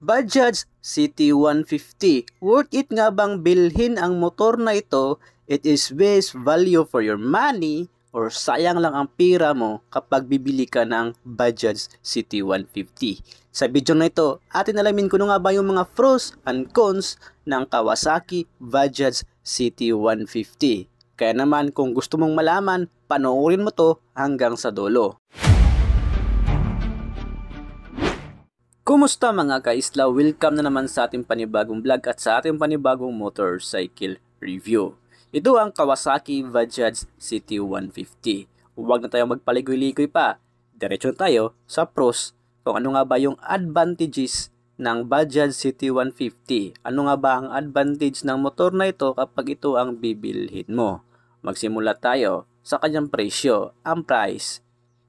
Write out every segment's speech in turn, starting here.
Bajaj CT150. Worth it nga bang bilhin ang motor na ito? It is best value for your money or sayang lang ang pira mo kapag bibili ka ng Bajaj CT150. Sa video na ito, atin alamin kung nga ba yung mga pros and cons ng Kawasaki Bajaj CT150. Kaya naman kung gusto mong malaman, panoorin mo to hanggang sa dulo. Kumusta mga ka-isla? Welcome na naman sa ating panibagong vlog at sa ating panibagong motorcycle review. Ito ang Kawasaki Bajaj CT150. Huwag na tayong magpaligoy-ligoy pa. Diretso tayo sa pros kung ano nga ba yung advantages ng Bajaj CT150. Ano nga ba ang advantage ng motor na ito kapag ito ang bibilhin mo? Magsimula tayo sa kanyang presyo, ang price.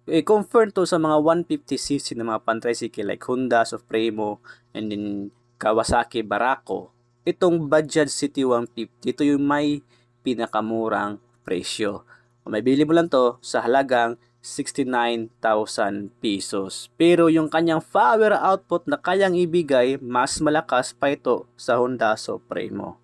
I-compare to sa mga 150cc na mga pan-tricycle like Honda Supremo and then Kawasaki Barako. Itong Bajaj CT150, ito yung may pinakamurang presyo. May bili mo lang to sa halagang 69,000 pesos. Pero yung kanyang power output na kayang ibigay, mas malakas pa ito sa Honda Supremo.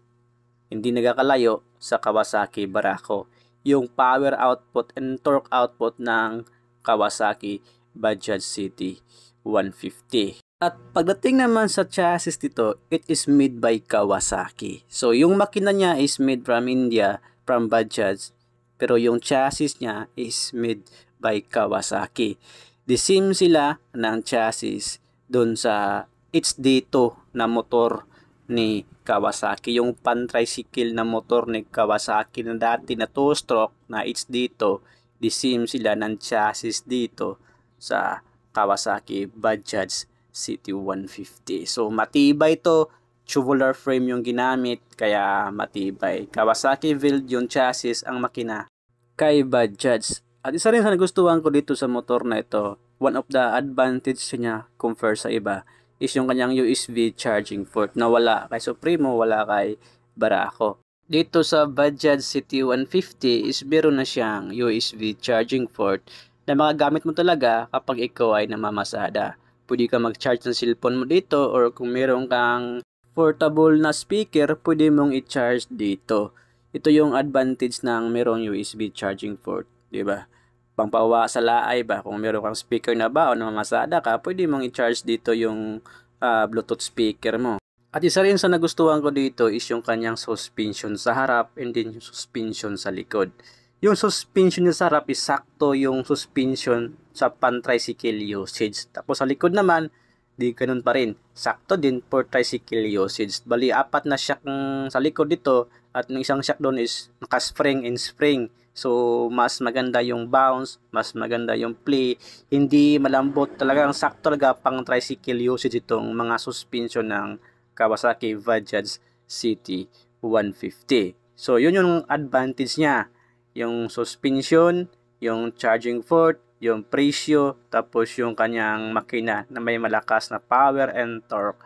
Hindi nagkakalayo sa Kawasaki Barako. Yung power output and torque output ng Kawasaki Bajaj CT150. At pagdating naman sa chassis nito, it is made by Kawasaki. So yung makina niya is made from India, from Bajaj, pero yung chassis niya is made by Kawasaki. The same sila ng chassis doon sa HD2 na motor ni Kawasaki. Yung pan-tricycle na motor ni Kawasaki na dati na 2-stroke na HD2, the same sila ng chassis dito sa Kawasaki Bajaj CT150. So matibay to, tubular frame yung ginamit kaya matibay. Kawasaki build yung chassis ang makina kay Bajaj. At isa rin sa nagustuhan ko dito sa motor na ito, one of the advantage niya compare sa iba is yung kanyang USB charging port na wala kay Supremo, wala kay Barako. Dito sa Bajaj CT150 is meron na siyang USB charging port na magagamit mo talaga kapag ikaw ay namamasada. Pwede ka mag-charge ng cellphone mo dito or kung meron kang portable na speaker, pwede mong i-charge dito. Ito yung advantage ng merong USB charging port, di ba? Pangpawa sa laay ba, kung meron kang speaker na ba o namamasada ka, pwede mong i-charge dito yung Bluetooth speaker mo. At isa rin sa nagustuhan ko dito is yung kanyang suspension sa harap and then yung suspension sa likod. Yung suspension niya sa harap is sakto yung suspension sa pan-tricycle usage. Tapos sa likod naman, di ganun pa rin. Sakto din for tricycle usage. Bali, 4 na shock sa likod dito at yung isang shock doon is naka-spring and spring. So, mas maganda yung bounce, mas maganda yung play. Hindi malambot, talagang sakto talaga pang tricycle usage itong mga suspension ng Kawasaki Bajaj CT150. So, yun yung advantage niya. Yung suspension, yung charging port, yung presyo, tapos yung kanyang makina na may malakas na power and torque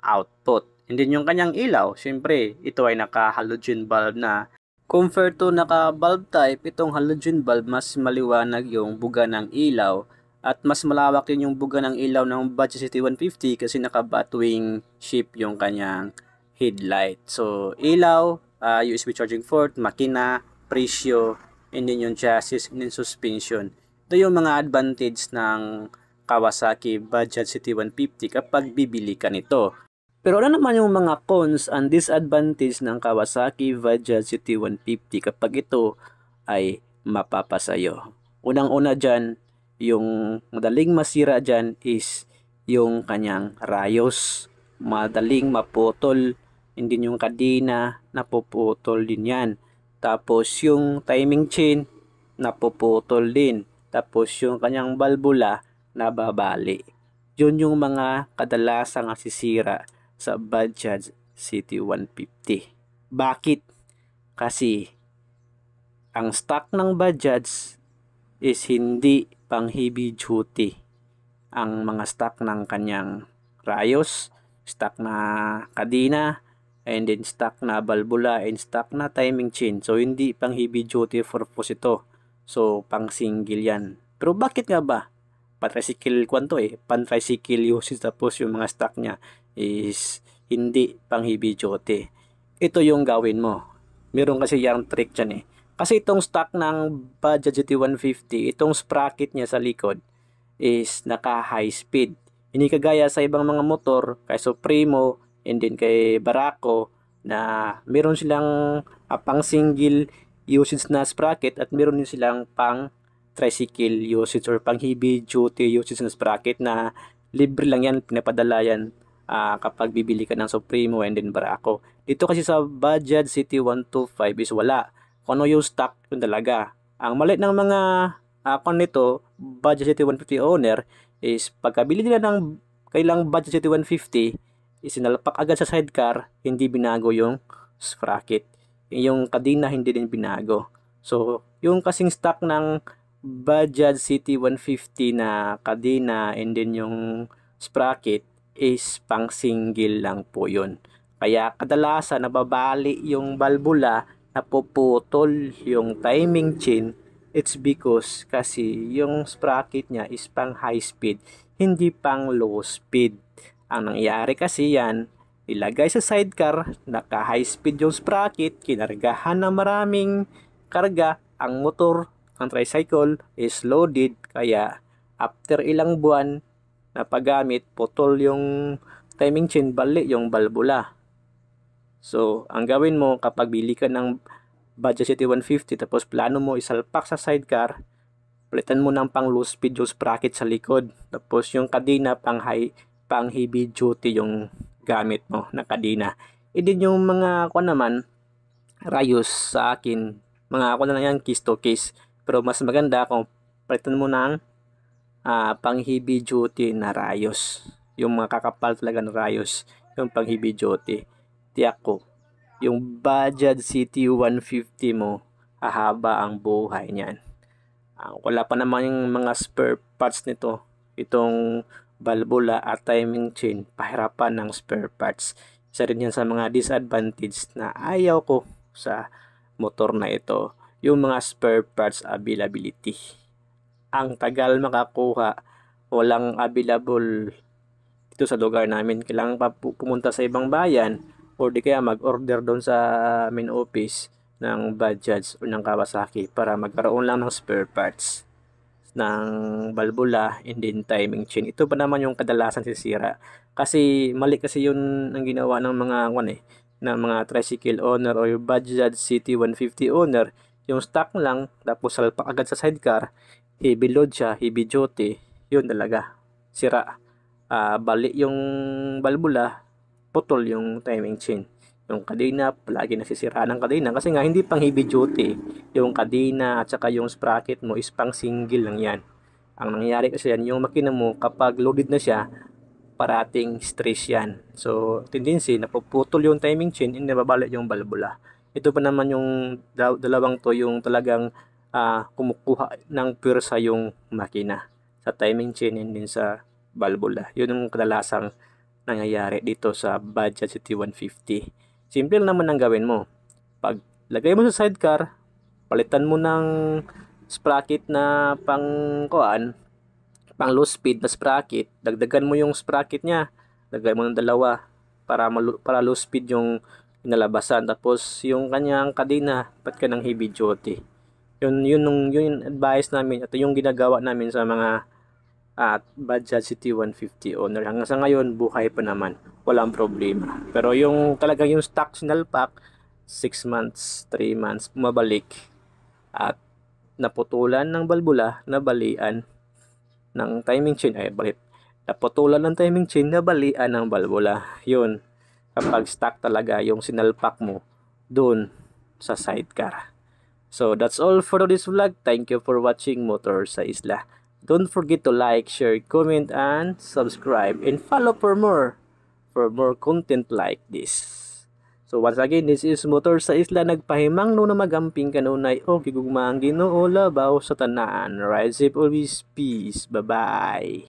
output. And then yung kanyang ilaw, syempre, ito ay naka-halogen bulb na. Compared to naka-bulb type, itong halogen bulb mas maliwanag yung buga ng ilaw. At mas malawak din yung buga ng ilaw ng Bajaj CT150 kasi naka-batwing shape yung kanyang headlight. So, ilaw, USB charging port, makina, presyo, and then yung chassis, and then suspension. Ito yung mga advantage ng Kawasaki Bajaj CT150 kapag bibili ka nito. Pero ano naman yung mga cons and disadvantage ng Kawasaki Bajaj CT150 kapag ito ay mapapasayo? Unang-una dyan, yung madaling masira dyan is yung kanyang rayos. Madaling maputol. Hindi yung kadena, napuputol din yan. Tapos yung timing chain, napuputol din. Tapos yung kanyang balbula, nababali. Yun yung mga kadalasang nasisira sa Bajaj CT150. Bakit? Kasi ang stock ng Bajaj is hindi pang heavy duty. Ang mga stock ng kanyang rayos, stock na kadena, and then stock na balbula, and stock na timing chain. So, hindi pang heavy duty purpose ito. So, pang single yan. Pero bakit nga ba? Pan-tricycle kwanto pan-tricycle usage tapos yung mga stock niya is hindi pang heavy duty. Ito yung gawin mo. Meron kasi yung trick dyan eh. Kasi itong stock ng Bajaj GT150, itong sprocket niya sa likod is naka high speed. Hindi kagaya sa ibang mga motor, kay Supremo and then kay Barako, na meron silang pang single usage na sprocket at meron din silang pang tricycle usage or pang heavy duty usage na sprocket na libre lang yan, pinapadala yan kapag bibili ka ng Supremo and then Barako. Dito kasi sa Bajaj CT125 is wala. Kung ano yung stock, yun talaga. Ang maliit ng mga kung nito, Bajaj CT150 owner, is pagkabili nila ng kailang Bajaj CT150, is sinalpak agad sa sidecar, hindi binago yung sprocket. Yung kadena hindi din binago. So, yung kasing stock ng Bajaj CT150 na kadena and then yung sprocket is pang single lang po yun. Kaya kadalasan nababali yung valvula, napuputol yung timing chain. It's because kasi yung sprocket niya is pang high speed, hindi pang low speed. Ang nangyari kasi yan, ilagay sa sidecar, naka high speed yung sprocket, kinargahan ng maraming karga, ang motor, ang tricycle is loaded, kaya after ilang buwan na paggamit, putol yung timing chain, bali yung valvula. So, ang gawin mo kapag bili ka ng Bajaj CT150 tapos plano mo isalpak sa sidecar, palitan mo ng pang low speed yung sprocket sa likod. Tapos yung kadena pang heavy duty yung gamit mo na kadena. E din yung mga naman, rayos sa akin, mga na lang yan, case to case. Pero mas maganda kung palitan mo ng pang heavy duty na rayos. Yung mga kakapal talaga na rayos, yung pang heavy duty. Tiyak ko, yung Bajaj CT150 mo, hahaba ang buhay niyan. Wala pa naman yung mga spare parts nito. Itong valvula at timing chain, pahirapan ng spare parts. Isa rin yan sa mga disadvantage na ayaw ko sa motor na ito. Yung mga spare parts availability. Ang tagal makakuha, walang available dito sa lugar namin. Kailangan pa pumunta sa ibang bayan or di kaya mag-order doon sa main office ng Bajaj o ng Kawasaki para magkaroon lang ng spare parts ng valvula and then timing chain. Ito pa naman yung kadalasan sisira. Kasi mali kasi yun ang ginawa ng mga ng mga tricycle owner o yung Bajaj CT150 owner. Yung stock lang, tapos salpak agad sa sidecar, heavy load siya, heavy duty, yun talaga, sira. Bali yung valvula, putol yung timing chain. Yung kadena, palagi nasisira ng kadena kasi nga hindi pang heavy duty. Yung kadena at saka yung sprocket mo is pang single lang yan. Ang nangyayari kasi yan, yung makina mo kapag loaded na siya, parating stress yan. So, tendency, napuputol yung timing chain and nababalik yung valvula. Ito pa naman yung dalawang to yung talagang kumukuha ng pwersa yung makina sa timing chain and din sa valvula. Yun yung kadalasang nangyayari dito sa Bajaj CT150. Simple naman ang gawin mo. Pag lagay mo sa sidecar, palitan mo ng sprocket na pang low speed na sprocket, dagdagan mo yung sprocket niya, lagay mo ng dalawa para low speed yung inalabasan. Tapos yung kanyang kadena, pat ka ng heavy duty. Yun advice namin at yung ginagawa namin sa mga Bajaj CT150 owner. Hanggang sa ngayon, buhay pa naman. Walang problema. Pero yung talagang yung stock sinalpak, 6 months, 3 months, bumabalik at naputulan ng valvula, nabalian ng timing chain, naputulan ng timing chain, nabalian ng valvula. Yun, kapag stock talaga yung sinalpak mo doon sa sidecar. So, that's all for this vlog. Thank you for watching Motor sa Isla. Don't forget to like, share, comment, and subscribe. And follow for more content like this. So once again, this is Motor sa Isla. Nagpahimang no na magamping kanunay o gigugmaang Ginoo labaw sa tanan. Ride safe always. Peace. Bye-bye.